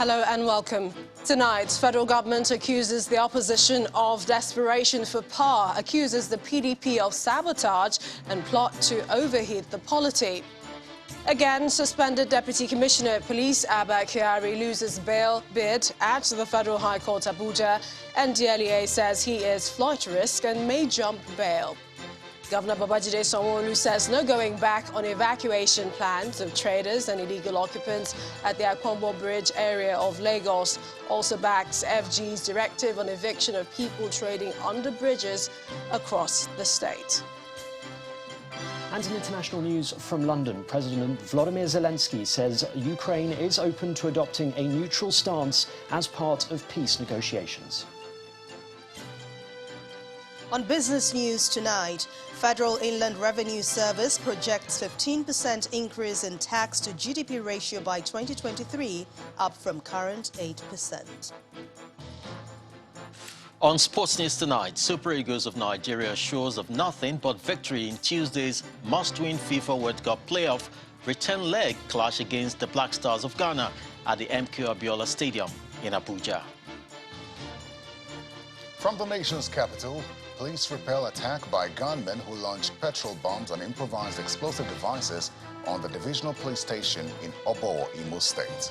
Hello and welcome. Tonight, federal government accuses the opposition of desperation for power, accuses the PDP of sabotage and plot to overheat the polity. Again, suspended Deputy Commissioner of Police Abba Kyari loses bail bid at the Federal High Court Abuja. NDLEA says he is flight risk and may jump bail. Governor Babajide Sanwo-Olu says no going back on evacuation plans of traders and illegal occupants at the Akwombo Bridge area of Lagos. Also backs FG's directive on eviction of people trading under bridges across the state. And in international news from London, President Volodymyr Zelensky says Ukraine is open to adopting a neutral stance as part of peace negotiations. On business news tonight, Federal Inland Revenue Service projects 15% increase in tax to GDP ratio by 2023, up from current 8%. On Sports News tonight, Super Eagles of Nigeria shows of nothing but victory in Tuesday's must-win FIFA World Cup playoff return leg clash against the Black Stars of Ghana at the MK Abiola Stadium in Abuja. From the nation's capital, police repel attack by gunmen who launched petrol bombs and improvised explosive devices on the divisional police station in Obo, Imo State.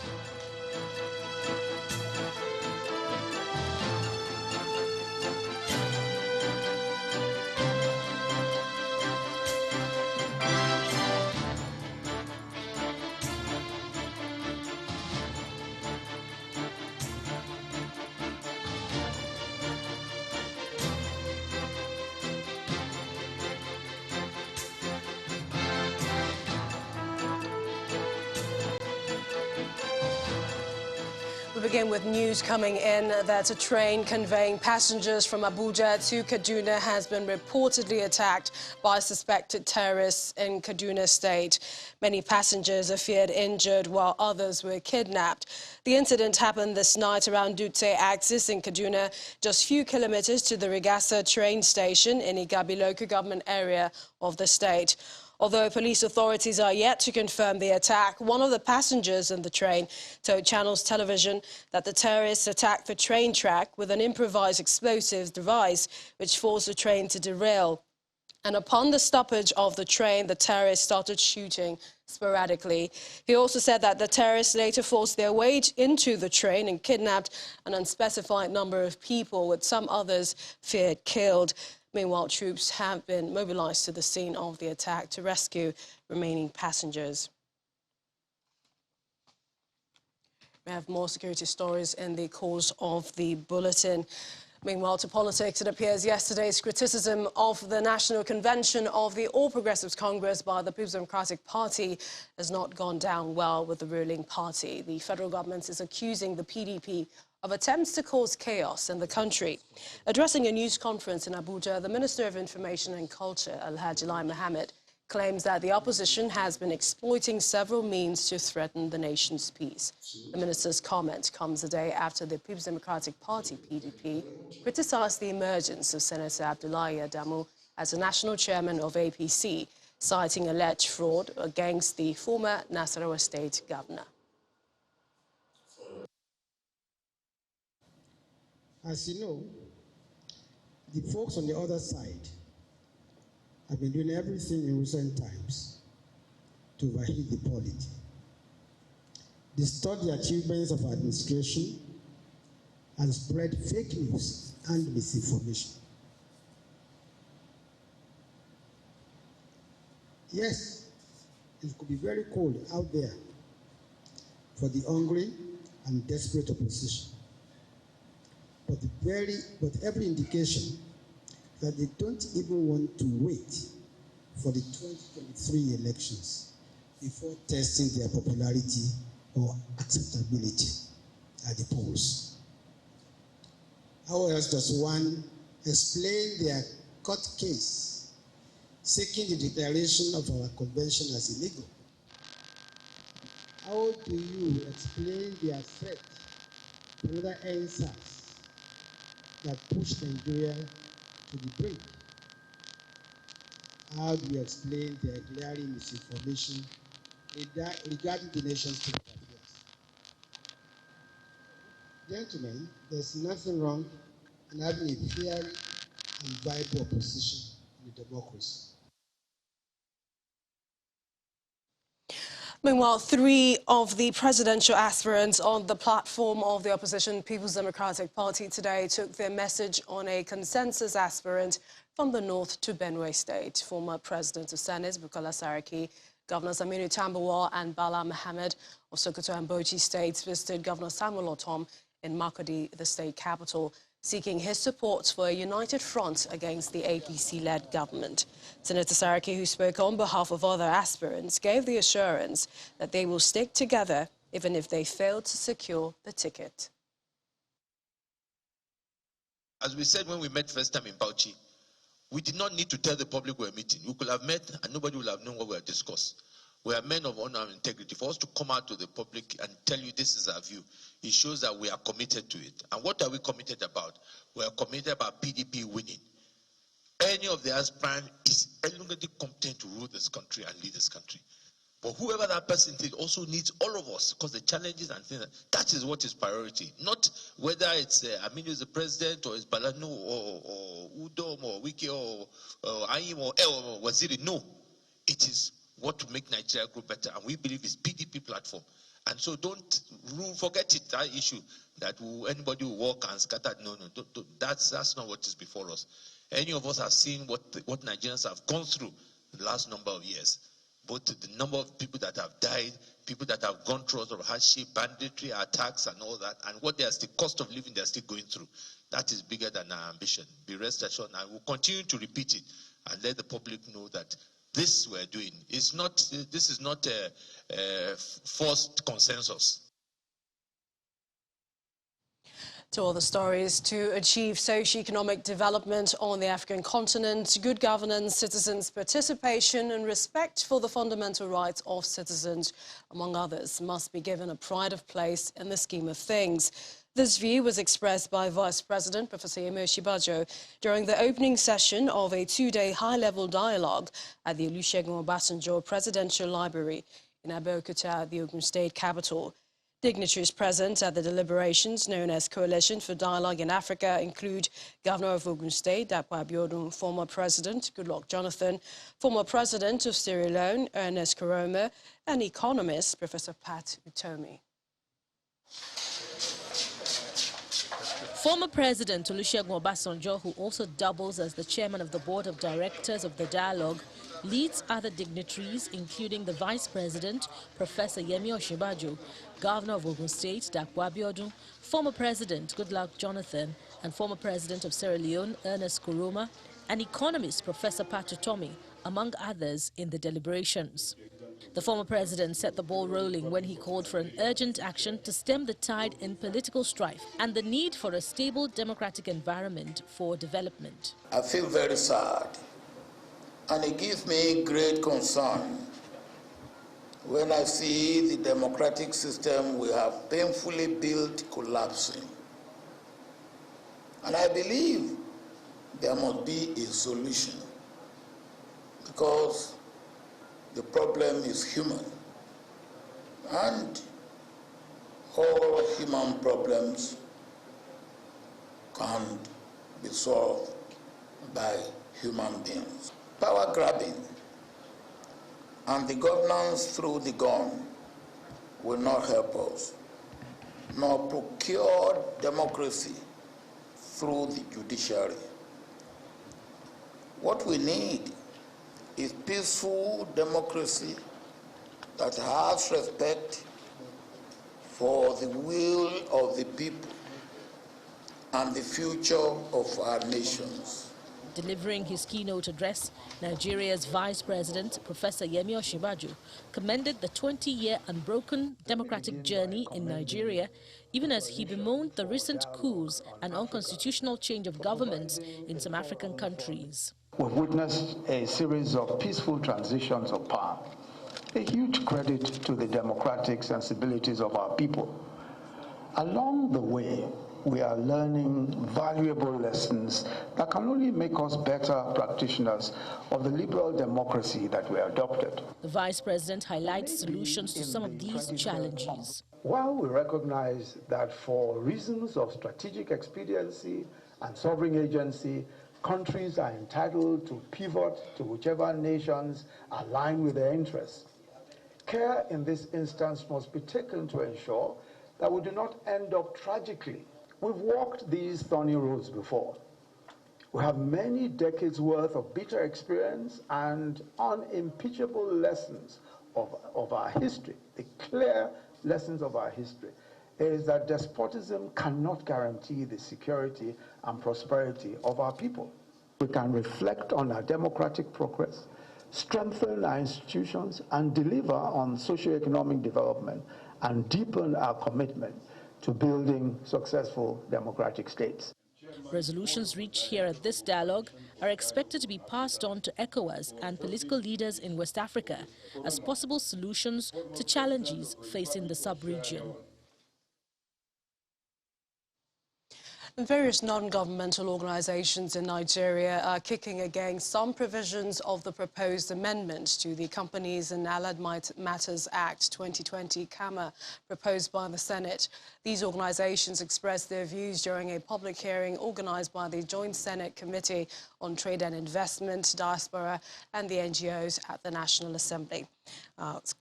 We begin with news coming in that a train conveying passengers from Abuja to Kaduna has been reportedly attacked by suspected terrorists in Kaduna State. Many passengers are feared injured while others were kidnapped. The incident happened this night around Dutse Axis in Kaduna, just few kilometers to the Rigasa train station in Igabi local government area of the state. Although police authorities are yet to confirm the attack, one of the passengers in the train told Channels Television that the terrorists attacked the train track with an improvised explosive device which forced the train to derail. And upon the stoppage of the train, the terrorists started shooting sporadically. He also said that the terrorists later forced their way into the train and kidnapped an unspecified number of people, with some others feared killed. Meanwhile, troops have been mobilized to the scene of the attack to rescue remaining passengers. We have more security stories in the course of the bulletin. Meanwhile, to politics, it appears yesterday's criticism of the National Convention of the All Progressives Congress by the People's Democratic Party has not gone down well with the ruling party. The federal government is accusing the PDP of attempts to cause chaos in the country. Addressing a news conference in Abuja, the Minister of Information and Culture, Alhaji Lai Mohammed, claims that the opposition has been exploiting several means to threaten the nation's peace. The minister's comment comes a day after the People's Democratic Party, PDP, criticized the emergence of Senator Abdullahi Adamu as the national chairman of APC, citing alleged fraud against the former Nasarawa State governor. As you know, the folks on the other side have been doing everything in recent times to overheat the polity, distort the achievements of administration, and spread fake news and misinformation. Yes, it could be very cold out there for the hungry and desperate opposition. But every indication that they don't even want to wait for the 2023 elections before testing their popularity or acceptability at the polls. How else does one explain their court case seeking the declaration of our convention as illegal? How do you explain their threat to another answers that pushed Nigeria to the brink? How do you explain their glaring misinformation regarding the nation's state of affairs? Gentlemen, there's nothing wrong in having a fair and viable opposition in a democracy. Meanwhile, 3 of the presidential aspirants on the platform of the opposition People's Democratic Party today took their message on a consensus aspirant from the north to Benue State. Former President of Senate, Bukola Saraki, Governors Aminu Tambuwal and Bala Mohammed of Sokoto and Bauchi states visited Governor Samuel Ortom in Makurdi, the state capital, seeking his support for a united front against the APC-led government. Senator Saraki, who spoke on behalf of other aspirants, gave the assurance that they will stick together even if they fail to secure the ticket. As we said when we met first time in Bauchi, we did not need to tell the public we were meeting. We could have met and nobody would have known what we had discussed. We are men of honor and integrity. For us to come out to the public and tell you this is our view, it shows that we are committed to it. And what are we committed about? We are committed about PDP winning. Any of the aspirants is elegantly competent to rule this country and lead this country. But whoever that person is also needs all of us, because the challenges and things, that is what is priority. Not whether it's Aminu is the president, or it's Balano, or Udom, or Wiki, or Ayim, or Waziri. No, it is what to make Nigeria grow better, and we believe it's PDP platform. And so don't forget it, that issue that anybody will walk and scatter. No, that's not what is before us. Any of us have seen what Nigerians have gone through the last number of years. Both the number of people that have died, people that have gone through sort of hardship, banditry, attacks, and all that, and what the cost of living they're still going through. That is bigger than our ambition. Be rest assured, and we'll continue to repeat it and let the public know that this we're doing is not. This is not a forced consensus. To other stories, to achieve socio-economic development on the African continent, good governance, citizens' participation and respect for the fundamental rights of citizens, among others, must be given a pride of place in the scheme of things. This view was expressed by Vice President Professor Yemi Osinbajo during the opening session of a 2-day high-level dialogue at the Olusegun Obasanjo Presidential Library in Abeokuta, the Ogun State capital. Dignitaries present at the deliberations, known as Coalition for Dialogue in Africa, include Governor of Ogun State, Dapo Abiodun, former President Goodluck Jonathan, former President of Sierra Leone, Ernest Koroma, and economist Professor Pat Utomi. Former President Olusegun Obasanjo, who also doubles as the chairman of the board of directors of the dialogue, leads other dignitaries, including the Vice President, Professor Yemi Osinbajo, Governor of Ogun State, Dapo Abiodun, former President Goodluck Jonathan, and former President of Sierra Leone, Ernest Koroma, and economist Professor Pat Utomi, among others, in the deliberations. The former president set the ball rolling when he called for an urgent action to stem the tide in political strife and the need for a stable democratic environment for development. I feel very sad, and it gives me great concern when I see the democratic system we have painfully built collapsing. And I believe there must be a solution, because the problem is human, and all human problems can't be solved by human beings. Power grabbing and the governance through the gun will not help us, nor procure democracy through the judiciary. What we need is peaceful democracy that has respect for the will of the people and the future of our nations. Delivering his keynote address, Nigeria's Vice President, Professor Yemi Osinbajo, commended the 20-year unbroken democratic journey in Nigeria, even as he bemoaned the recent coups and unconstitutional change of governments in some African countries. We've witnessed a series of peaceful transitions of power, a huge credit to the democratic sensibilities of our people. Along the way, we are learning valuable lessons that can only make us better practitioners of the liberal democracy that we adopted. The Vice President highlights solutions to some of these challenges. While we recognize that for reasons of strategic expediency and sovereign agency, countries are entitled to pivot to whichever nations align with their interests, care in this instance must be taken to ensure that we do not end up tragically. We've walked these thorny roads before. We have many decades worth of bitter experience and unimpeachable lessons of our history. The clear lessons of our history is that despotism cannot guarantee the security and prosperity of our people. We can reflect on our democratic progress, strengthen our institutions, and deliver on socio-economic development and deepen our commitment to building successful democratic states. Resolutions reached here at this dialogue are expected to be passed on to ECOWAS and political leaders in West Africa as possible solutions to challenges facing the sub-region. Various non-governmental organizations in Nigeria are kicking against some provisions of the proposed amendments to the Companies and Allied Matters Act 2020 (CAMA) proposed by the Senate. These organizations expressed their views during a public hearing organized by the Joint Senate Committee on Trade and Investment, Diaspora and the NGOs at the National Assembly.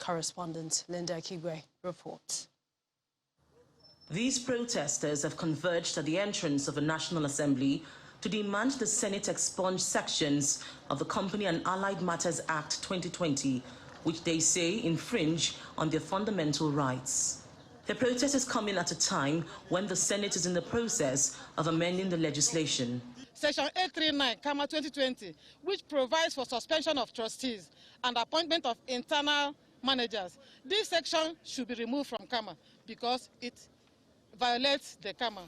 Correspondent Linda Kibwe reports. These protesters have converged at the entrance of the National Assembly to demand the Senate expunge sections of the Company and Allied Matters Act 2020, which they say infringe on their fundamental rights. The protest is coming at a time when the Senate is in the process of amending the legislation. Section 839, CAMA 2020, which provides for suspension of trustees and appointment of internal managers. This section should be removed from CAMA because it violates the CAMA.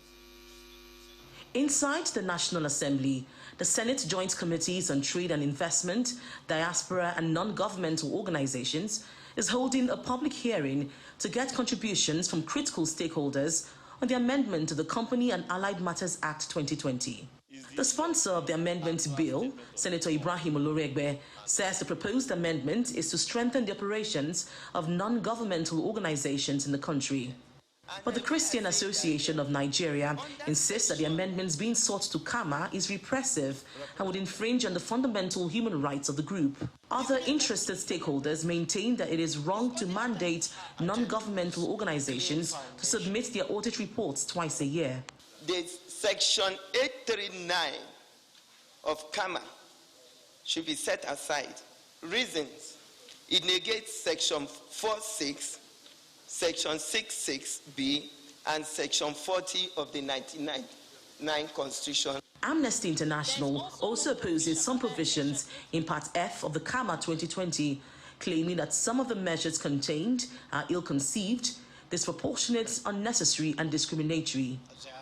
Inside the National Assembly, the Senate Joint Committees on Trade and Investment, Diaspora and Non-Governmental Organizations is holding a public hearing to get contributions from critical stakeholders on the amendment to the Company and Allied Matters Act 2020. The sponsor of the amendment bill, Senator Ibrahim Oloregbe, says the proposed amendment is to strengthen the operations of non-governmental organizations in the country. But the Christian Association of Nigeria insists that the amendments being sought to CAMA is repressive and would infringe on the fundamental human rights of the group. Other interested stakeholders maintain that it is wrong to mandate non-governmental organizations to submit their audit reports twice a year. The Section 839 of CAMA should be set aside. Reasons: it negates Section 46, Section 66B, and Section 40 of the 1999 Constitution. Amnesty International also opposes some provisions in Part F of the CAMA 2020, claiming that some of the measures contained are ill-conceived, disproportionate, unnecessary, and discriminatory.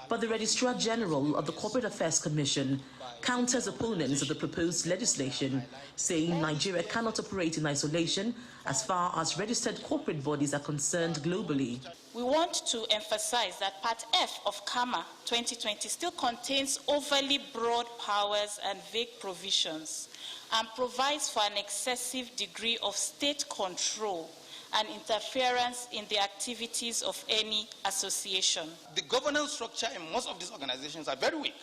But the Registrar General of the Corporate Affairs Commission counters opponents of the proposed legislation, saying Nigeria cannot operate in isolation as far as registered corporate bodies are concerned globally. We want to emphasize that Part F of CAMA 2020 still contains overly broad powers and vague provisions and provides for an excessive degree of state control and interference in the activities of any association. The governance structure in most of these organizations are very weak.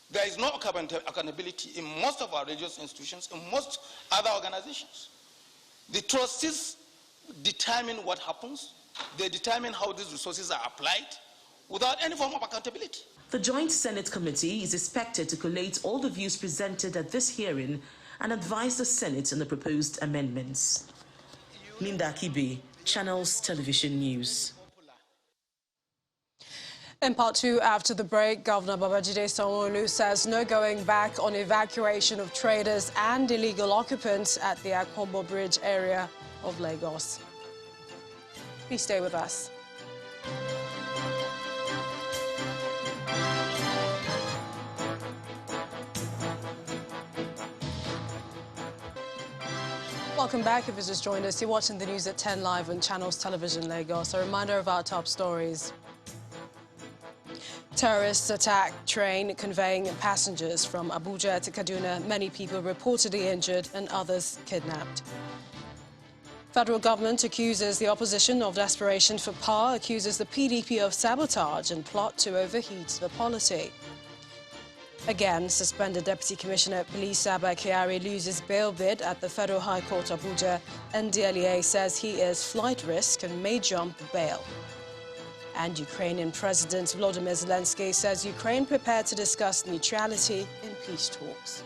There is no accountability in most of our religious institutions, in most other organizations. The trustees determine what happens. They determine how these resources are applied without any form of accountability. The Joint Senate Committee is expected to collate all the views presented at this hearing and advise the Senate on the proposed amendments. Linda Akibe, Channels Television News. In part two, after the break, Governor Babajide Sanwo-Olu says no going back on evacuation of traders and illegal occupants at the Akpombo Bridge area of Lagos. Please stay with us. Welcome back. If you just joined us, you're watching the news at 10 live on Channels Television Lagos. A reminder of our top stories. Terrorists attacked train conveying passengers from Abuja to Kaduna. Many people reportedly injured and others kidnapped. Federal government accuses the opposition of desperation for power, accuses the PDP of sabotage and plot to overheat the polity. Again, suspended Deputy Commissioner of Police Abba Kyari loses bail bid at the Federal High Court Abuja. NDLEA says he is flight risk and may jump bail. And Ukrainian President Volodymyr Zelensky says Ukraine prepared to discuss neutrality in peace talks.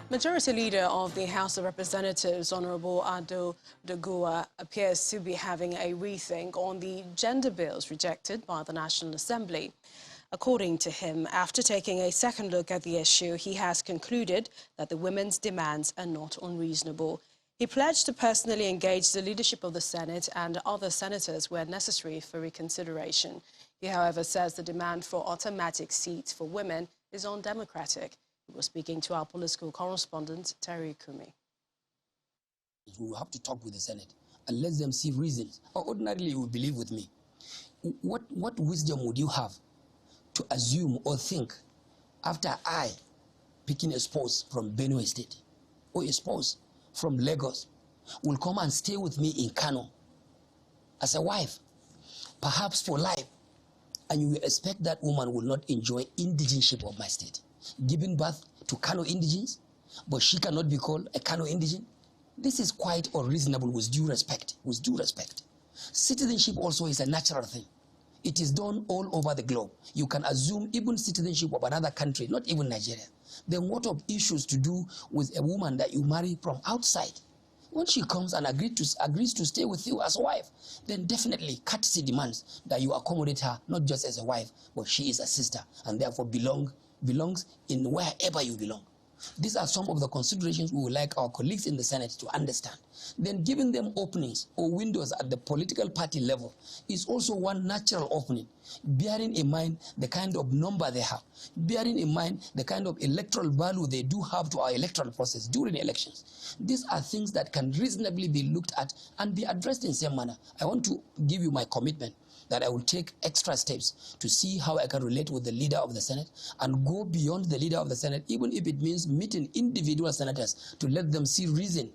Majority Leader of the House of Representatives, Honorable Ado Doguwa, appears to be having a rethink on the gender bills rejected by the National Assembly. According to him, after taking a second look at the issue, he has concluded that the women's demands are not unreasonable. He pledged to personally engage the leadership of the Senate and other senators where necessary for reconsideration. He, however, says the demand for automatic seats for women is undemocratic. He was speaking to our political correspondent, Terry Kumi. We will have to talk with the Senate and let them see reasons. Or ordinarily, you will believe with me. What wisdom would you have to assume or think after I picking a spouse from Benue State or a spouse from Lagos will come and stay with me in Kano as a wife, perhaps for life, and you will expect that woman will not enjoy indigenship of my state, giving birth to Kano indigenes, but she cannot be called a Kano indigene? This is quite unreasonable with due respect. With due respect. Citizenship also is a natural thing. It is done all over the globe. You can assume even citizenship of another country, not even Nigeria. Then what of issues to do with a woman that you marry from outside? When she comes and agrees to stay with you as a wife, then definitely courtesy demands that you accommodate her, not just as a wife, but she is a sister, and therefore belongs in wherever you belong. These are some of the considerations we would like our colleagues in the Senate to understand. Then giving them openings or windows at the political party level is also one natural opening, bearing in mind the kind of number they have, bearing in mind the kind of electoral value they do have to our electoral process during elections. These are things that can reasonably be looked at and be addressed in the same manner. I want to give you my commitment that I will take extra steps to see how I can relate with the leader of the Senate and go beyond the leader of the Senate, even if it means meeting individual senators to let them see reason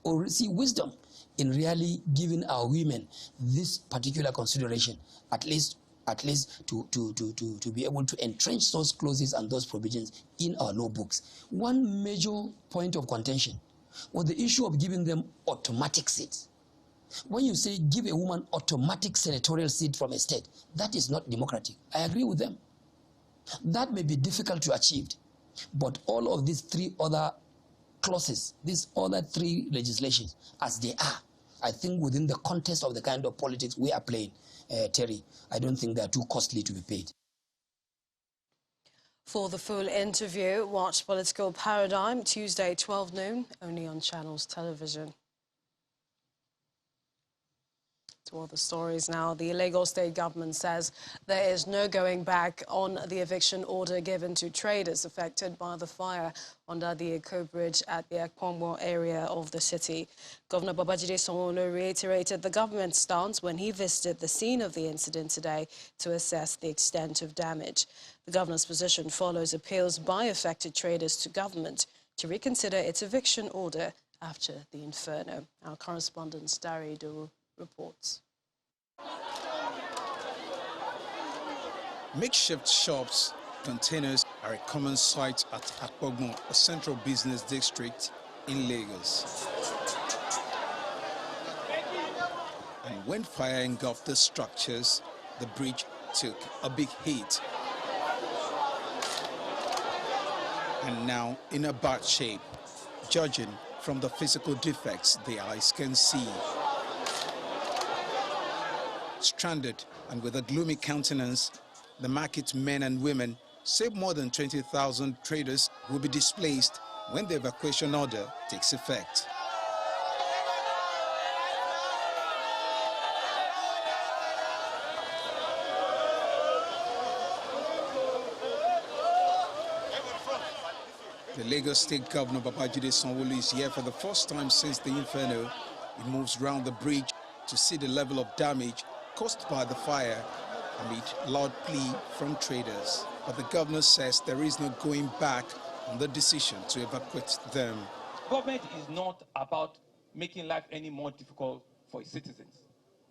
or see wisdom in really giving our women this particular consideration, at least to be able to entrench those clauses and those provisions in our law books. One major point of contention was the issue of giving them automatic seats. When you say give a woman automatic senatorial seat from a state, that is not democratic. I agree with them. That may be difficult to achieve, but all of these three other clauses, these other three legislations, as they are, I think within the context of the kind of politics we are playing, Terry, I don't think they are too costly to be paid. For the full interview, watch Political Paradigm, Tuesday, 12 noon, only on Channels Television. To other stories now, the Lagos State government says there is no going back on the eviction order given to traders affected by the fire under the Eko Bridge at the Ekponmo area of the city. Governor Babajide Sanwo-Olu reiterated the government's stance when he visited the scene of the incident today to assess the extent of damage. The governor's position follows appeals by affected traders to government to reconsider its eviction order after the inferno. Our correspondent, Dari Dowu, reports. Makeshift shops, containers are a common sight at Ekponmo, a central business district in Lagos. And when fire engulfed the structures, the bridge took a big hit. And now in a bad shape, judging from the physical defects the eyes can see. Stranded and with a gloomy countenance, the market men and women say more than 20,000 traders will be displaced when the evacuation order takes effect. The Lagos State Governor Babajide Sanwo-Olu is here for the first time since the inferno. He moves round the bridge to see the level of damage caused by the fire amid loud plea from traders. But the governor says there is no going back on the decision to evacuate them. Government is not about making life any more difficult for its citizens.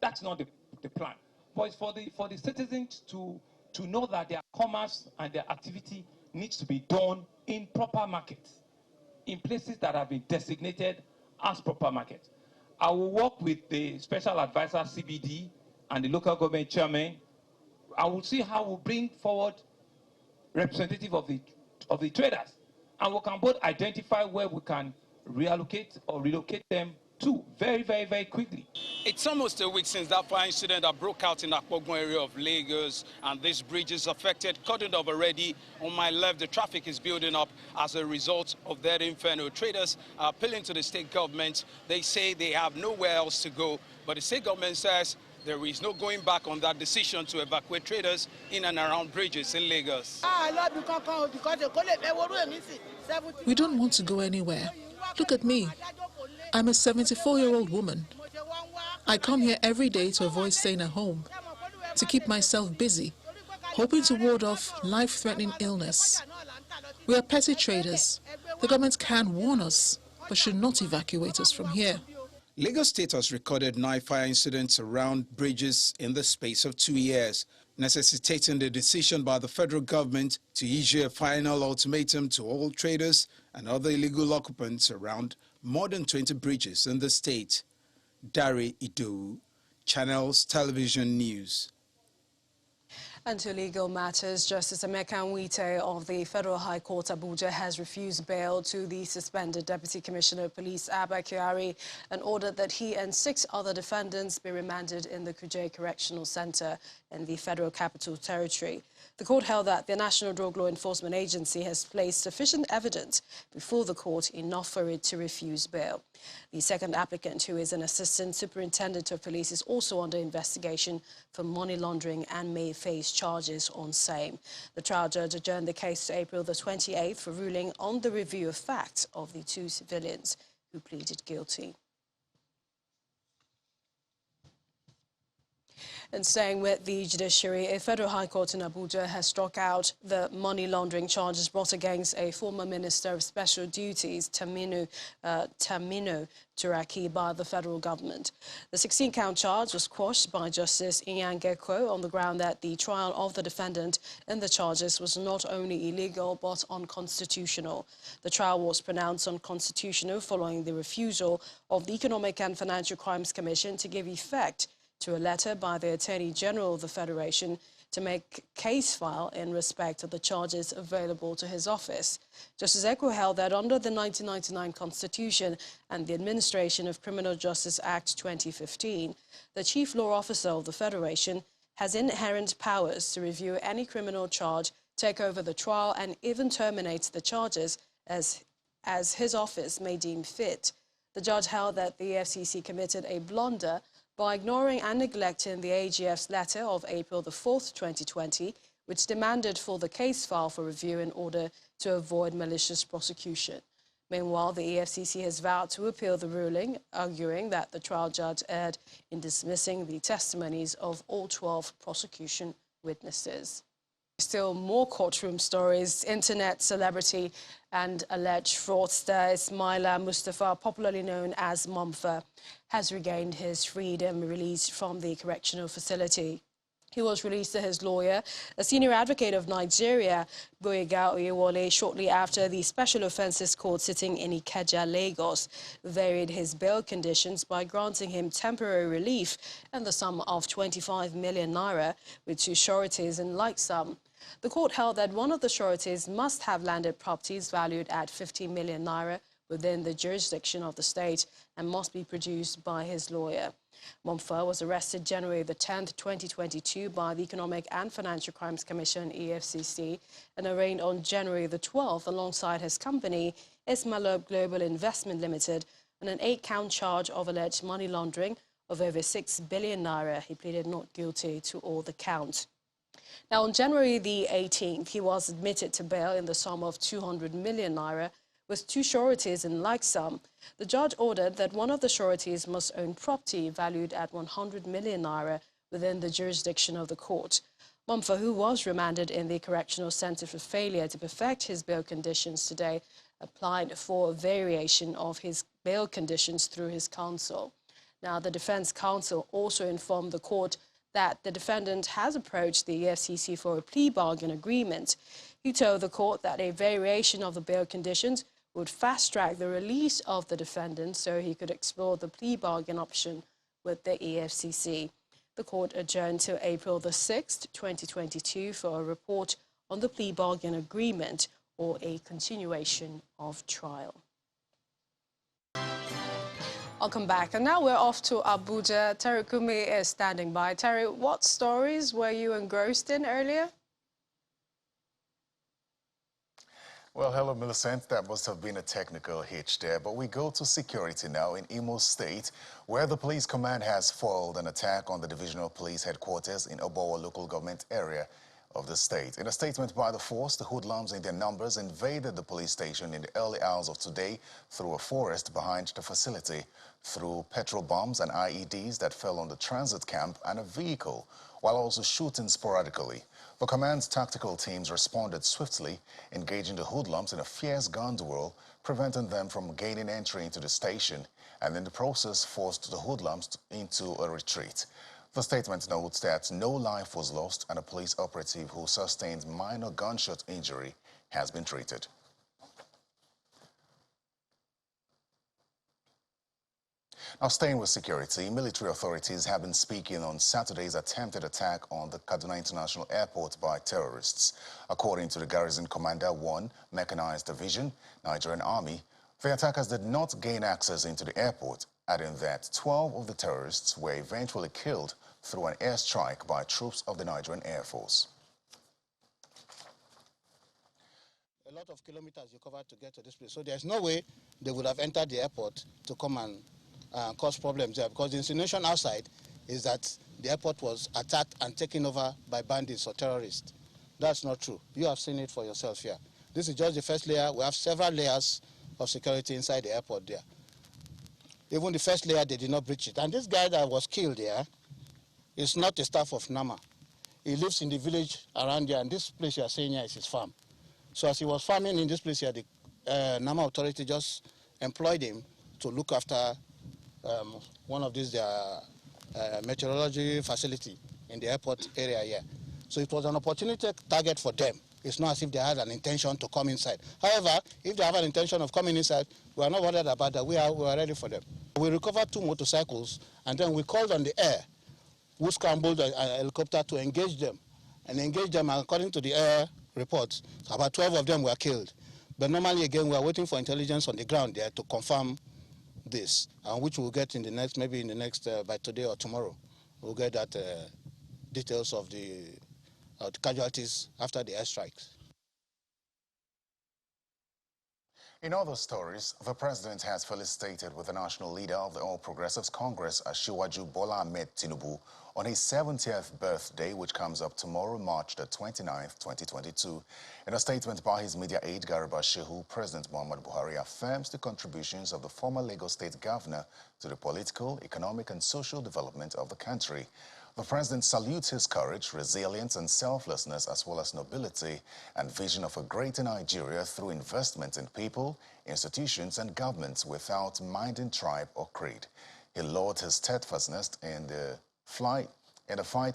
That's not the plan. But it's for the citizens to know that their commerce and their activity needs to be done in proper markets, in places that have been designated as proper markets. I will work with the special advisor CBD and the local government chairman. I will see how we bring forward representative of the traders, and we can both identify where we can reallocate or relocate them to very, very, very quickly. It's almost a week since that fire incident that broke out in the Akpogbon area of Lagos, and this bridge is affected, cordoned off already. On my left, the traffic is building up as a result of that inferno. Traders are appealing to the state government. They say they have nowhere else to go, but the state government says there is no going back on that decision to evacuate traders in and around bridges in Lagos. We don't want to go anywhere. Look at me. I'm a 74-year-old woman. I come here every day to avoid staying at home, to keep myself busy, hoping to ward off life-threatening illness. We are petty traders. The government can warn us, but should not evacuate us from here. Lagos State has recorded 9 fire incidents around bridges in the space of 2 years, necessitating the decision by the federal government to issue a final ultimatum to all traders and other illegal occupants around more than 20 bridges in the state. Dare Idowu, Channels Television News. And to legal matters, Justice Emeka Nwite of the Federal High Court Abuja has refused bail to the suspended Deputy Commissioner of Police Abba Kyari and ordered that he and 6 other defendants be remanded in the Kuje Correctional Center in the Federal Capital Territory. The court held that the National Drug Law Enforcement Agency has placed sufficient evidence before the court enough for it to refuse bail. The second applicant, who is an assistant superintendent of police, is also under investigation for money laundering and may face charges on same. The trial judge adjourned the case to April the 28th for ruling on the review of facts of the 2 civilians who pleaded guilty. And staying with the judiciary, a federal high court in Abuja has struck out the money laundering charges brought against a former minister of special duties, Taminu Turaki, by the federal government. The 16-count charge was quashed by Justice Inyangekwe on the ground that the trial of the defendant in the charges was not only illegal but unconstitutional. The trial was pronounced unconstitutional following the refusal of the Economic and Financial Crimes Commission to give effect to a letter by the Attorney General of the Federation to make case file in respect of the charges available to his office. Justice Ekwe held that under the 1999 Constitution and the Administration of Criminal Justice Act 2015, the Chief Law Officer of the Federation has inherent powers to review any criminal charge, take over the trial, and even terminate the charges as his office may deem fit. The judge held that the EFCC committed a blunder by ignoring and neglecting the AGF's letter of April the 4th, 2020, which demanded for the case file for review in order to avoid malicious prosecution. Meanwhile, the EFCC has vowed to appeal the ruling, arguing that the trial judge erred in dismissing the testimonies of all 12 prosecution witnesses. Still more courtroom stories. Internet celebrity and alleged fraudster Ismaila Mustafa, popularly known as Mumfa, has regained his freedom, released from the correctional facility. He was released to his lawyer, a senior advocate of Nigeria, Boyega Oyewole, shortly after the Special Offences Court sitting in Ikeja, Lagos, varied his bail conditions by granting him temporary relief and the sum of 25 million naira with 2 sureties in like sum. The court held that one of the sureties must have landed properties valued at 50 million naira within the jurisdiction of the state and must be produced by his lawyer. Mumfa was arrested January the 10th, 2022 by the Economic and Financial Crimes Commission, EFCC, and arraigned on January the 12th alongside his company, Ismalob Global Investment Limited, on an 8-count charge of alleged money laundering of over 6 billion naira. He pleaded not guilty to all the counts. Now, on January the 18th, he was admitted to bail in the sum of 200 million naira with two sureties in like sum. The judge ordered that one of the sureties must own property valued at 100 million naira within the jurisdiction of the court. Mumfa, who was remanded in the Correctional Centre for failure to perfect his bail conditions today, applied for a variation of his bail conditions through his counsel. Now, the defense counsel also informed the court that the defendant has approached the EFCC for a plea bargain agreement. He told the court that a variation of the bail conditions would fast-track the release of the defendant so he could explore the plea bargain option with the EFCC. The court adjourned till April the 6th, 2022 for a report on the plea bargain agreement or a continuation of trial. I'll come back. And now we're off to Abuja. Terry Kumi is standing by. Terry, what stories were you engrossed in earlier? Well, hello, Millicent. That must have been a technical hitch there. But we go to security now in Imo State, where the police command has foiled an attack on the divisional police headquarters in Obowo local government area of the state. In a statement by the force, the hoodlums in their numbers invaded the police station in the early hours of today through a forest behind the facility, through petrol bombs and IEDs that fell on the transit camp and a vehicle, while also shooting sporadically. The command's tactical teams responded swiftly, engaging the hoodlums in a fierce gun duel, preventing them from gaining entry into the station, and in the process forced the hoodlums into a retreat. The statement notes that no life was lost and a police operative who sustained minor gunshot injury has been treated. Now, staying with security, military authorities have been speaking on Saturday's attempted attack on the Kaduna International Airport by terrorists. According to the Garrison Commander 1 Mechanized Division, Nigerian Army, the attackers did not gain access into the airport, adding that 12 of the terrorists were eventually killed through an airstrike by troops of the Nigerian Air Force. A lot of kilometers you covered to get to this place, so there's no way they would have entered the airport to come and cause problems there, because the insinuation outside is that the airport was attacked and taken over by bandits or terrorists. That's not true. You have seen it for yourself here. This is just the first layer. We have several layers of security inside the airport there. Even the first layer, they did not breach it. And this guy that was killed there is not a staff of NAMA. He lives in the village around here, and this place you are seeing here is his farm. So as he was farming in this place here, the NAMA authority just employed him to look after one of these meteorology facility in the airport area here. So it was an opportunity target for them. It's not as if they had an intention to come inside. However, if they have an intention of coming inside, we are not worried about that. We are ready for them. We recovered 2 motorcycles, and then we called on the air, who scrambled a helicopter to engage them. And according to the air reports, about 12 of them were killed. But normally, again, we are waiting for intelligence on the ground there to confirm this, which we'll get in the next, maybe in the next, by today or tomorrow. We'll get that details of the casualties after the airstrikes. In other stories, the president has felicitated with the national leader of the All Progressives Congress, Asiwaju Bola Ahmed Tinubu, on his 70th birthday, which comes up tomorrow, March the 29th, 2022. In a statement by his media aide, Garba Shehu, President Muhammadu Buhari affirms the contributions of the former Lagos State governor to the political, economic and social development of the country. The president salutes his courage, resilience and selflessness, as well as nobility and vision of a greater Nigeria through investment in people, institutions and governments without minding tribe or creed. He lauds his steadfastness in the fight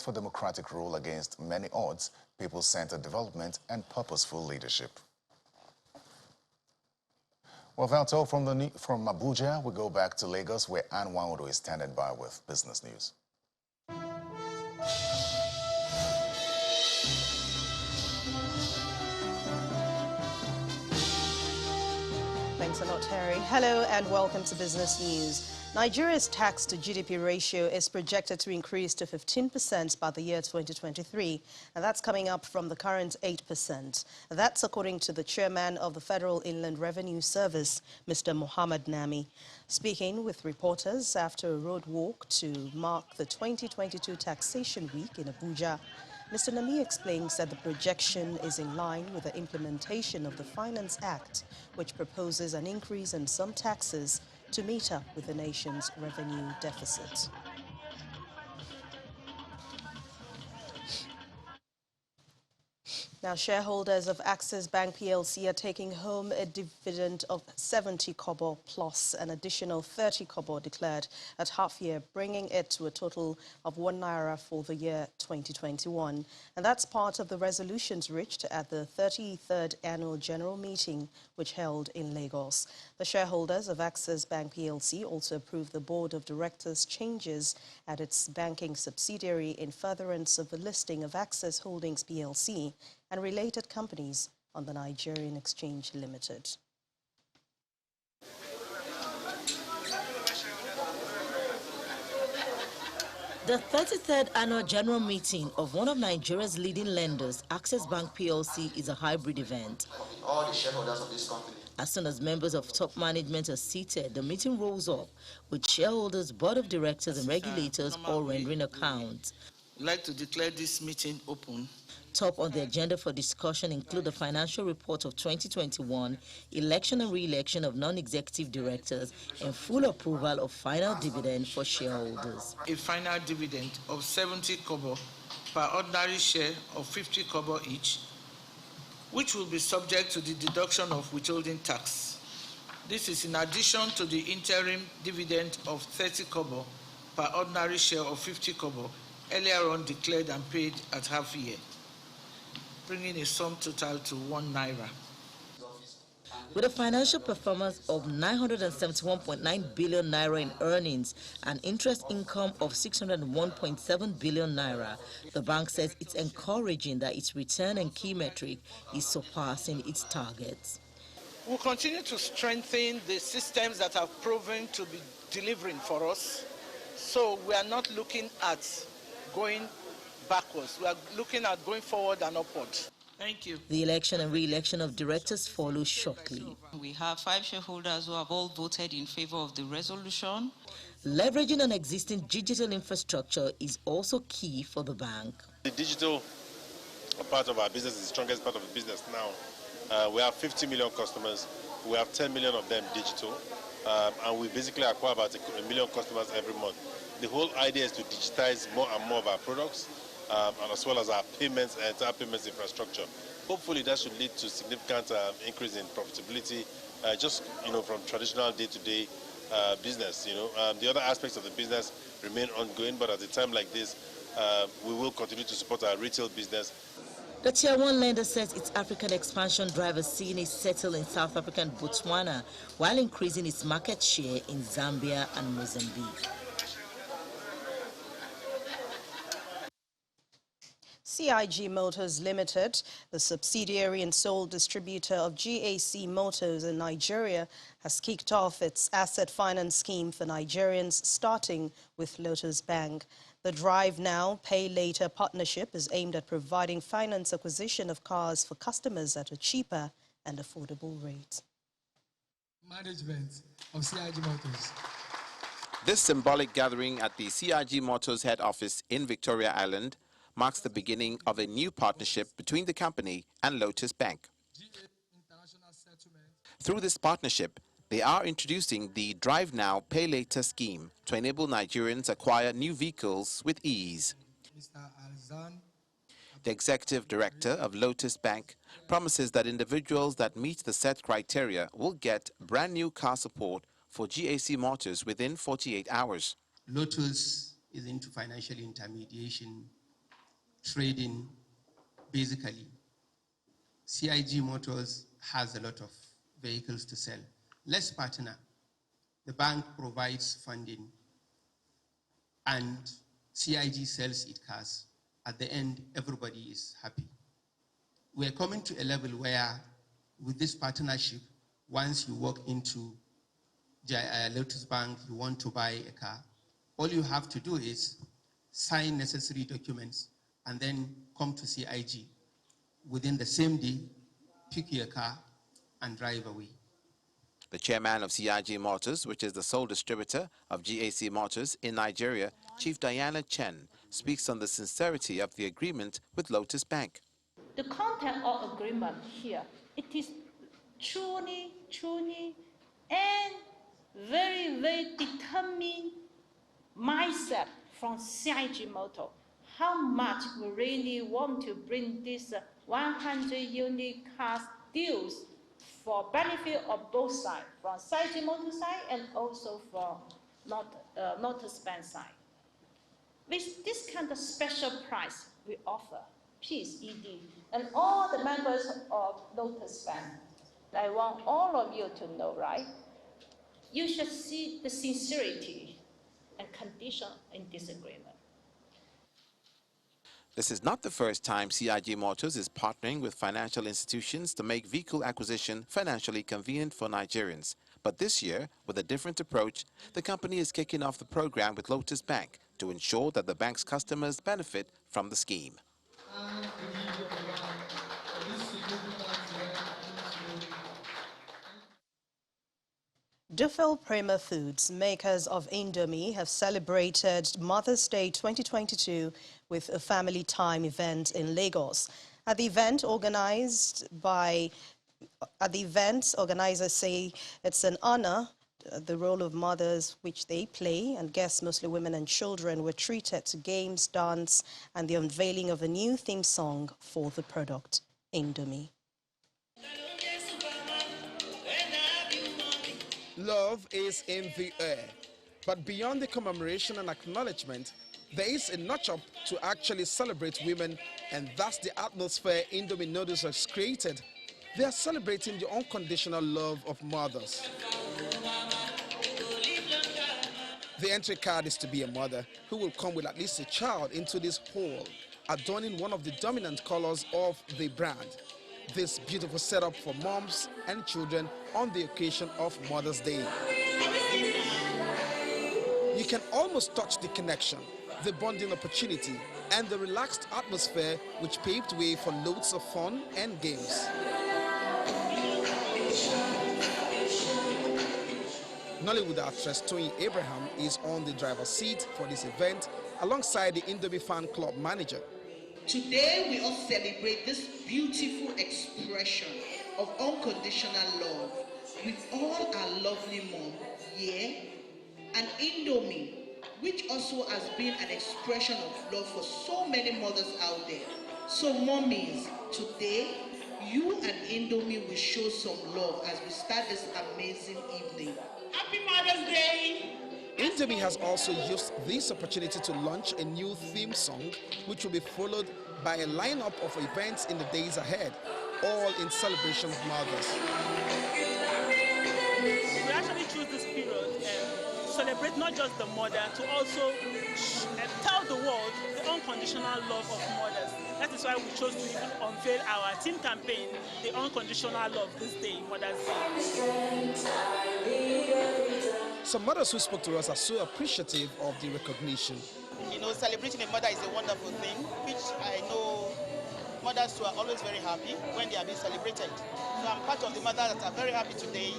for democratic rule against many odds, people-centered development and purposeful leadership. Well, that's all from Abuja. We go back to Lagos, where Ann Wanwodo is standing by with business news. Thanks a lot, Terry. Hello and welcome to Business News. Nigeria's tax to GDP ratio is projected to increase to 15% by the year 2023, and that's coming up from the current 8%. That's according to the chairman of the Federal Inland Revenue Service, Mr. Mohammed Nami. Speaking with reporters after a road walk to mark the 2022 Taxation Week in Abuja, Mr. Nami explains that the projection is in line with the implementation of the Finance Act, which proposes an increase in some taxes to meet up with the nation's revenue deficit. Now, shareholders of Access Bank PLC are taking home a dividend of 70 kobo plus an additional 30 kobo declared at half-year, bringing it to a total of 1 naira for the year 2021. And that's part of the resolutions reached at the 33rd Annual General Meeting, which held in Lagos. The shareholders of Access Bank PLC also approved the Board of Directors changes at its banking subsidiary in furtherance of the listing of Access Holdings PLC and related companies on the Nigerian Exchange Limited. The 33rd Annual General Meeting of one of Nigeria's leading lenders, Access Bank PLC, is a hybrid event. All the shareholders of this company. As soon as members of top management are seated, the meeting rolls up, with shareholders, board of directors and regulators all rendering accounts. I'd like to declare this meeting open. Top on the agenda for discussion include the financial report of 2021, election and re-election of non-executive directors, and full approval of final dividend for shareholders. A final dividend of 70 kobo per ordinary share of 50 kobo each, which will be subject to the deduction of withholding tax. This is in addition to the interim dividend of 30 kobo per ordinary share of 50 kobo earlier on declared and paid at half year, bringing a sum total to 1 naira. With a financial performance of 971.9 billion naira in earnings and interest income of 601.7 billion naira, the bank says it's encouraging that its return and key metric is surpassing its targets. We'll continue to strengthen the systems that have proven to be delivering for us. So we are not looking at going backwards. We are looking at going forward and upward. Thank you. The election and re-election of directors follow shortly. We have 5 shareholders who have all voted in favor of the resolution. Leveraging an existing digital infrastructure is also key for the bank. The digital part of our business is the strongest part of the business now. We have 50 million customers. We have 10 million of them digital. And we basically acquire about 1 million customers every month. The whole idea is to digitize more and more of our products, and as well as our payments and our payments infrastructure. Hopefully that should lead to significant increase in profitability, just from traditional day-to-day business. The other aspects of the business remain ongoing, but at a time like this, we will continue to support our retail business. The Tier 1 lender says its African expansion drive is seeing it settle in South Africa and Botswana, while increasing its market share in Zambia and Mozambique. CIG Motors Limited, the subsidiary and sole distributor of GAC Motors in Nigeria, has kicked off its asset finance scheme for Nigerians, starting with Lotus Bank. The Drive Now, Pay Later partnership is aimed at providing finance acquisition of cars for customers at a cheaper and affordable rate. Management of CIG Motors. This symbolic gathering at the CIG Motors head office in Victoria Island marks the beginning of a new partnership between the company and Lotus Bank. Through this partnership, they are introducing the Drive Now, Pay Later scheme to enable Nigerians acquire new vehicles with ease. The executive director of Lotus Bank promises that individuals that meet the set criteria will get brand new car support for GAC Motors within 48 hours. Lotus is into financial intermediation, trading, basically. CIG Motors has a lot of vehicles to sell. Let's partner. The bank provides funding and CIG sells its cars. At the end, everybody is happy. We're coming to a level where, with this partnership, once you walk into Lotus Bank, you want to buy a car, all you have to do is sign necessary documents and then come to CIG. Within the same day, pick your car and drive away. The chairman of CIG Motors, which is the sole distributor of GAC Motors in Nigeria, Chief Diana Chen, speaks on the sincerity of the agreement with Lotus Bank. The content of agreement here, it is truly and very, very determined mindset from CIG Motor. How much we really want to bring this 100 unit cars deals for benefit of both sides, from CIG Motor side and also from Lotus Bank side. With this kind of special price we offer, Peace ED, and all the members of Lotus Bank, I want all of you to know, right? You should see the sincerity and condition in this agreement. This is not the first time CIG Motors is partnering with financial institutions to make vehicle acquisition financially convenient for Nigerians. But this year, with a different approach, the company is kicking off the program with Lotus Bank to ensure that the bank's customers benefit from the scheme. Dufil Prima Foods, makers of Indomie, have celebrated Mother's Day 2022 with a family time event in Lagos. At the event, organizers say it's an honor, the role of mothers which they play, and guests, mostly women and children, were treated to games, dance, and the unveiling of a new theme song for the product, Indomie. Love is in the air, but beyond the commemoration and acknowledgement, there is a notch-up to actually celebrate women, and that's the atmosphere Indomie Noodles has created. They are celebrating the unconditional love of mothers. The entry card is to be a mother who will come with at least a child into this hall, adorning one of the dominant colors of the brand. This beautiful setup for moms and children on the occasion of Mother's Day. You can almost touch the connection, the bonding opportunity, and the relaxed atmosphere which paved way for loads of fun and games. Nollywood actress Toyin Abraham is on the driver's seat for this event alongside the Indomie fan club manager. Today we all celebrate this beautiful expression of unconditional love with all our lovely mom here, and Indomie, which also has been an expression of love for so many mothers out there. So mommies, today you and Indomie will show some love as we start this amazing evening. Happy Mother's Day! Indomie has also used this opportunity to launch a new theme song, which will be followed by a lineup of events in the days ahead, all in celebration of mothers. We actually choose this period to celebrate not just the mother, to also tell the world the unconditional love of mothers. That is why we chose to even unveil our team campaign, The Unconditional Love, this day, Mother's Day. Some mothers who spoke to us are so appreciative of the recognition. You know, celebrating a mother is a wonderful thing, which I know mothers who are always very happy when they are being celebrated. So I'm part of the mothers that are very happy today.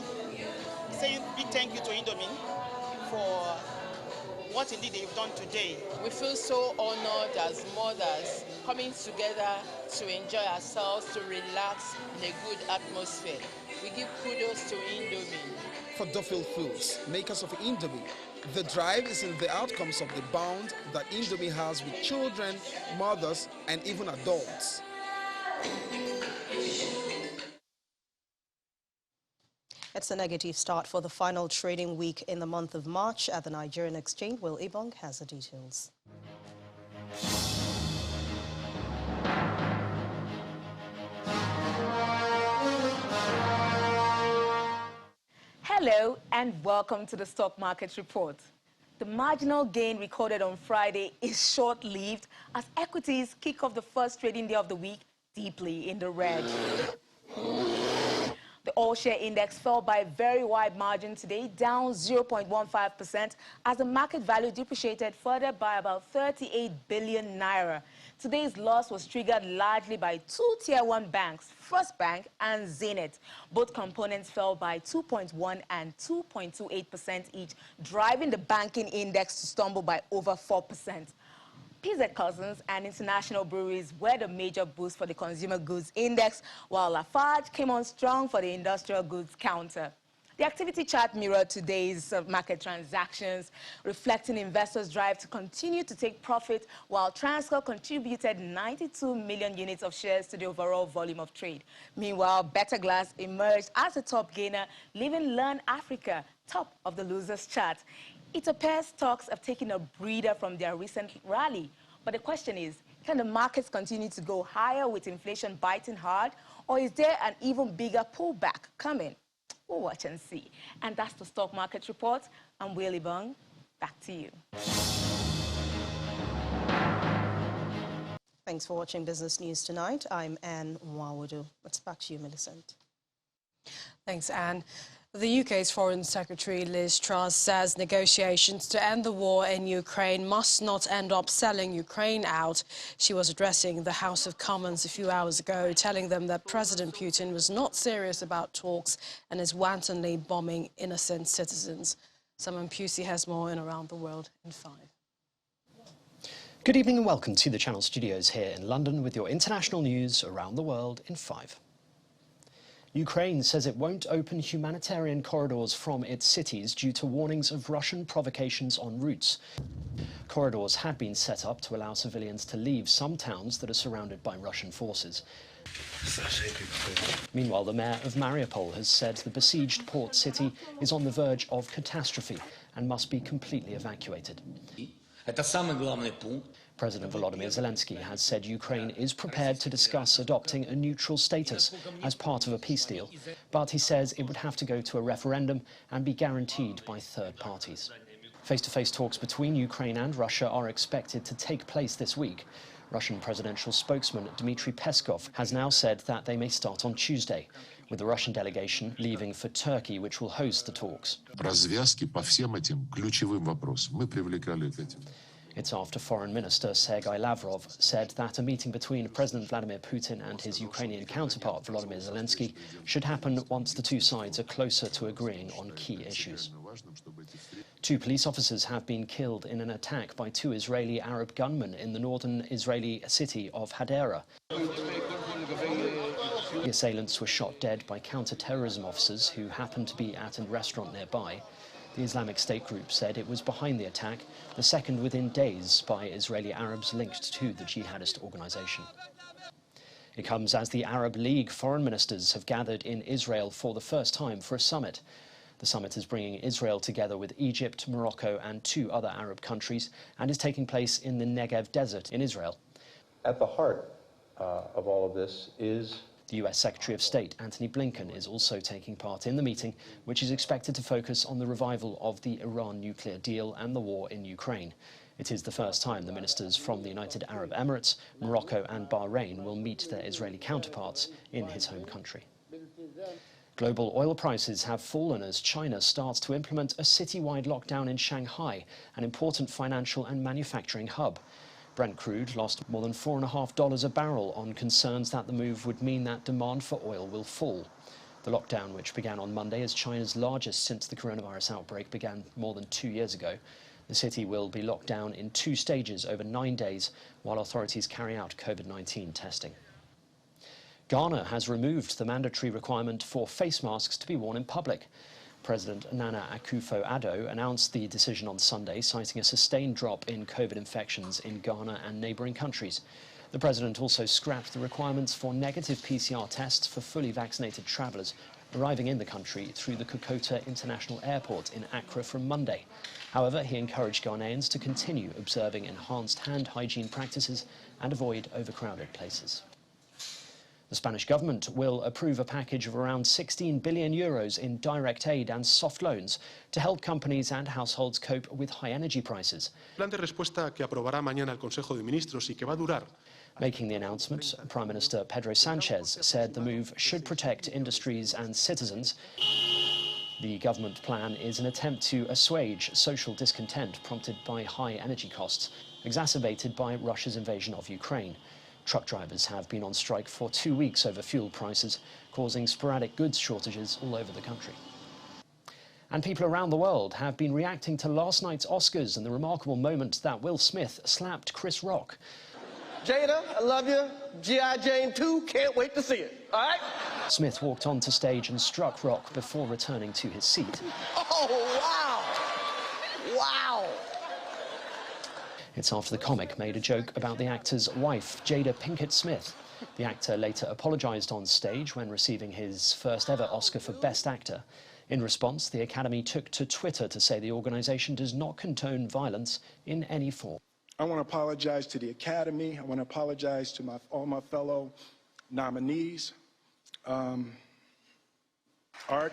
Saying big thank you to Indomie for what indeed they've done today. We feel so honored as mothers coming together to enjoy ourselves, to relax in a good atmosphere. We give kudos to Indomie. For Dufil Foods, makers of Indomie, the drive is in the outcomes of the bond that Indomie has with children, mothers, and even adults. It's a negative start for the final trading week in the month of March at the Nigerian Exchange. Will Ibong has the details. Hello and welcome to the Stock Market Report. The marginal gain recorded on Friday is short-lived as equities kick off the first trading day of the week deeply in the red. The all-share index fell by a very wide margin today, down 0.15%, as the market value depreciated further by about 38 billion naira. Today's loss was triggered largely by two Tier 1 banks, First Bank and Zenith. Both components fell by 2.1 and 2.28% each, driving the banking index to stumble by over 4%. Pizza Cousins and international breweries were the major boost for the consumer goods index, while Lafarge came on strong for the industrial goods counter. The activity chart mirrored today's market transactions, reflecting investors' drive to continue to take profit, while Transcorp contributed 92 million units of shares to the overall volume of trade. Meanwhile, Better Glass emerged as the top gainer, leaving Learn Africa top of the losers chart. It appears stocks have taken a breather from their recent rally. But the question is, can the markets continue to go higher with inflation biting hard, or is there an even bigger pullback coming? We'll watch and see. And that's the stock market report. I'm Willie Bung. Back to you. Thanks for watching Business News Tonight. I'm Anne Nwawudu. It's back to you, Millicent. Thanks, Anne. The UK's Foreign Secretary Liz Truss says negotiations to end the war in Ukraine must not end up selling Ukraine out. She was addressing the House of Commons a few hours ago, telling them that President Putin was not serious about talks and is wantonly bombing innocent citizens. Simon Pusey has more in Around the World in 5. Good evening and welcome to the Channel Studios here in London with your international news around the world in 5. Ukraine says it won't open humanitarian corridors from its cities due to warnings of Russian provocations en route. Corridors had been set up to allow civilians to leave some towns that are surrounded by Russian forces. Meanwhile, the mayor of Mariupol has said the besieged port city is on the verge of catastrophe and must be completely evacuated. President Volodymyr Zelensky has said Ukraine is prepared to discuss adopting a neutral status as part of a peace deal, but he says it would have to go to a referendum and be guaranteed by third parties. Face-to-face talks between Ukraine and Russia are expected to take place this week. Russian presidential spokesman Dmitry Peskov has now said that they may start on Tuesday, with the Russian delegation leaving for Turkey, which will host the talks. It's after Foreign Minister Sergei Lavrov said that a meeting between President Vladimir Putin and his Ukrainian counterpart Volodymyr Zelensky should happen once the two sides are closer to agreeing on key issues. 2 police officers have been killed in an attack by 2 Israeli Arab gunmen in the northern Israeli city of Hadera. The assailants were shot dead by counter-terrorism officers who happened to be at a restaurant nearby. The Islamic State group said it was behind the attack, the second within days by Israeli Arabs linked to the jihadist organization. It comes as the Arab League foreign ministers have gathered in Israel for the first time for a summit. The summit is bringing Israel together with Egypt, Morocco and 2 other Arab countries and is taking place in the Negev desert in Israel. At the heart of all of this is the US Secretary of State, Antony Blinken, is also taking part in the meeting, which is expected to focus on the revival of the Iran nuclear deal and the war in Ukraine. It is the first time the ministers from the United Arab Emirates, Morocco and Bahrain will meet their Israeli counterparts in his home country. Global oil prices have fallen as China starts to implement a citywide lockdown in Shanghai, an important financial and manufacturing hub. Brent crude lost more than $4.50 a barrel on concerns that the move would mean that demand for oil will fall. The lockdown, which began on Monday, is China's largest since the coronavirus outbreak began more than 2 years ago. The city will be locked down in 2 stages over 9 days while authorities carry out COVID-19 testing. Ghana has removed the mandatory requirement for face masks to be worn in public. President Nana Akufo-Addo announced the decision on Sunday, citing a sustained drop in COVID infections in Ghana and neighbouring countries. The president also scrapped the requirements for negative PCR tests for fully vaccinated travellers arriving in the country through the Kokota International Airport in Accra from Monday. However, he encouraged Ghanaians to continue observing enhanced hand hygiene practices and avoid overcrowded places. The Spanish government will approve a package of around 16 billion euros in direct aid and soft loans to help companies and households cope with high energy prices. Plan de respuesta que aprobará mañana el Consejo de Ministros y que va a durar. Making the announcement, Prime Minister Pedro Sanchez said the move should protect industries and citizens. The government plan is an attempt to assuage social discontent prompted by high energy costs, exacerbated by Russia's invasion of Ukraine. Truck drivers have been on strike for 2 weeks over fuel prices, causing sporadic goods shortages all over the country. And people around the world have been reacting to last night's Oscars and the remarkable moment that Will Smith slapped Chris Rock. Jada, I love you. G.I. Jane 2, can't wait to see it. All right? Smith walked onto stage and struck Rock before returning to his seat. Oh, wow. Wow. It's after the comic made a joke about the actor's wife, Jada Pinkett Smith. The actor later apologized on stage when receiving his first ever Oscar for Best Actor. In response, the Academy took to Twitter to say the organization does not condone violence in any form. I want to apologize to the Academy. I want to apologize to all my fellow nominees. Art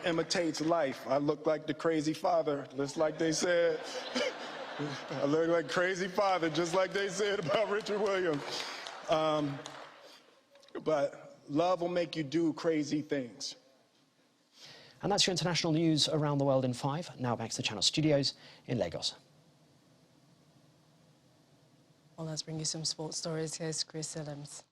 imitates life. I look like the crazy father, just like they said. I look like crazy father, just like they said about Richard Williams. But love will make you do crazy things. And that's your international news around the world in 5. Now back to the Channel Studios in Lagos. Well, let's bring you some sports stories. Here's Chris Willems.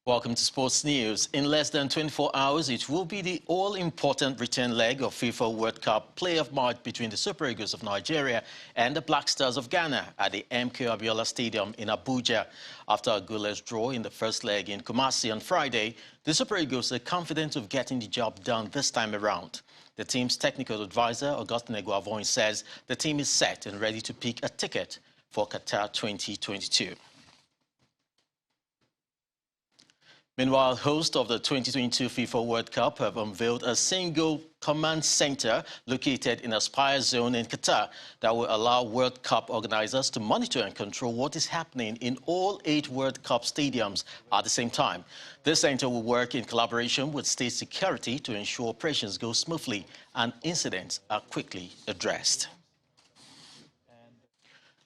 Welcome to Sports News. In less than 24 hours, it will be the all-important return leg of FIFA World Cup playoff match between the Super Eagles of Nigeria and the Black Stars of Ghana at the MK Abiola Stadium in Abuja. After a goalless draw in the first leg in Kumasi on Friday, the Super Eagles are confident of getting the job done this time around. The team's technical advisor, Augustine Eguavoin, says the team is set and ready to pick a ticket for Qatar 2022. Meanwhile, hosts of the 2022 FIFA World Cup have unveiled a single command center located in Aspire Zone in Qatar that will allow World Cup organizers to monitor and control what is happening in all 8 World Cup stadiums at the same time. This center will work in collaboration with state security to ensure operations go smoothly and incidents are quickly addressed.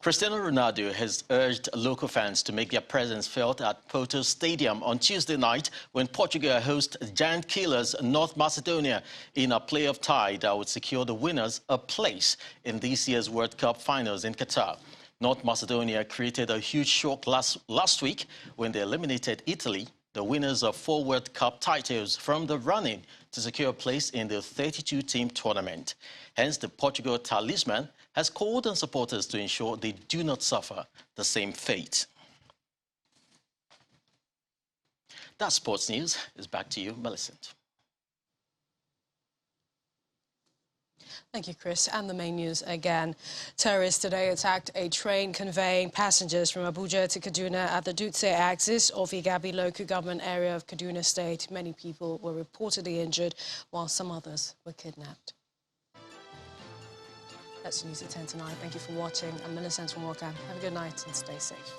Cristiano Ronaldo has urged local fans to make their presence felt at Porto Stadium on Tuesday night when Portugal hosts giant killers North Macedonia in a playoff tie that would secure the winners a place in this year's World Cup finals in Qatar. North Macedonia created a huge shock last week when they eliminated Italy, the winners of 4 World Cup titles, from the running to secure a place in the 32-team tournament. Hence, the Portugal talisman has called on supporters to ensure they do not suffer the same fate. That sports news is back to you, Millicent. Thank you, Chris. And the main news again. Terrorists today attacked a train conveying passengers from Abuja to Kaduna at the Dutse axis of Igabi local government area of Kaduna State. Many people were reportedly injured, while some others were kidnapped. That's News at 10 tonight. Thank you for watching. I'm Millicent from Walker. Have a good night and stay safe.